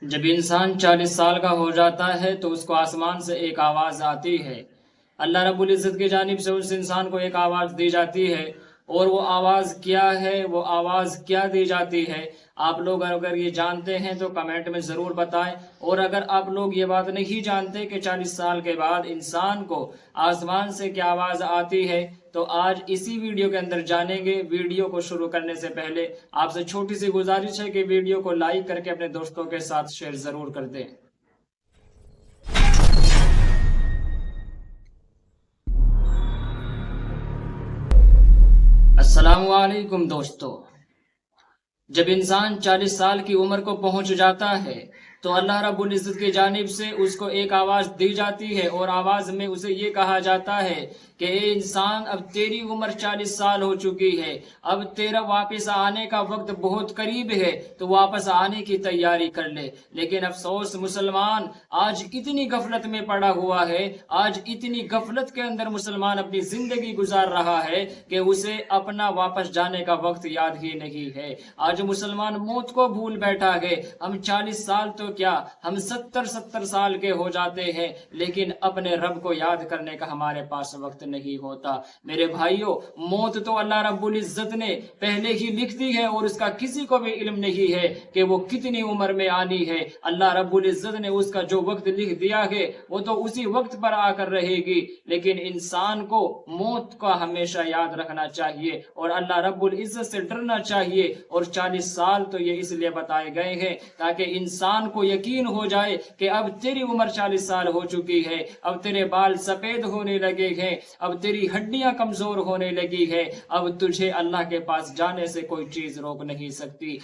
جب انسان 40 سال کا ہو جاتا ہے تو اس کو آسمان سے ایک آواز آتی ہے۔ اللہ رب العزت کی جانب سے اس انسان کو ایک آواز دی جاتی ہے، اور وہ آواز کیا ہے، وہ آواز کیا دی جاتی ہے، آپ لوگ اگر یہ جانتے ہیں تو کمنٹ میں ضرور بتائیں۔ اور اگر آپ لوگ یہ بات نہیں جانتے کہ 40 سال کے بعد انسان کو آسمان سے کیا آواز آتی ہے، تو آج اسی ویڈیو کے اندر جانیں گے۔ ویڈیو کو شروع کرنے سے پہلے آپ سے چھوٹی سی گزارش ہے کہ ویڈیو کو لائک کر کے اپنے دوستوں کے ساتھ شیئر ضرور کر دیں۔ السلام علیکم دوستو۔ جب انسان 40 سال کی عمر کو پہنچ جاتا ہے تو اللہ رب العزت کی جانب سے اس کو ایک آواز دی جاتی ہے، اور آواز میں اسے یہ کہا جاتا ہے کہ اے انسان، اب تیری عمر 40 سال ہو چکی ہے، اب تیرا واپس آنے کا وقت بہت قریب ہے، تو واپس آنے کی تیاری کر لے۔ لیکن افسوس، مسلمان آج اتنی غفلت میں پڑا ہوا ہے، آج اتنی غفلت کے اندر مسلمان اپنی زندگی گزار رہا ہے کہ اسے اپنا واپس جانے کا وقت یاد ہی نہیں ہے۔ آج مسلمان موت کو بھول بیٹھا ہے۔ ہم 40 سال تو کیا، ہم 70 سال کے ہو جاتے ہیں، لیکن اپنے رب کو یاد کرنے کا ہمارے پاس وقت نہیں ہوتا۔ میرے بھائیوں، موت تو اللہ رب العزت نے پہلے ہی لکھ دی ہے، اور اس کا کسی کو بھی علم نہیں ہے کہ وہ کتنی عمر میں آنی ہے۔ اللہ رب العزت نے اس کا جو وقت لکھ دیا ہے وہ تو اسی وقت پر آ کر رہے گی، لیکن انسان کو موت کا ہمیشہ یاد رکھنا چاہیے اور اللہ رب العزت سے ڈرنا چاہیے۔ اور 40 سال تو یہ اس لیے بتائے گئے ہیں تاکہ انسان کو یقین ہو جائے کہ اب تیری عمر 40 سال ہو چکی ہے، اب تیرے بال سفید ہونے لگے ہیں، اب تیری ہڈیاں کمزور ہونے لگی ہے، اب تجھے اللہ کے پاس جانے سے کوئی چیز روک نہیں سکتی۔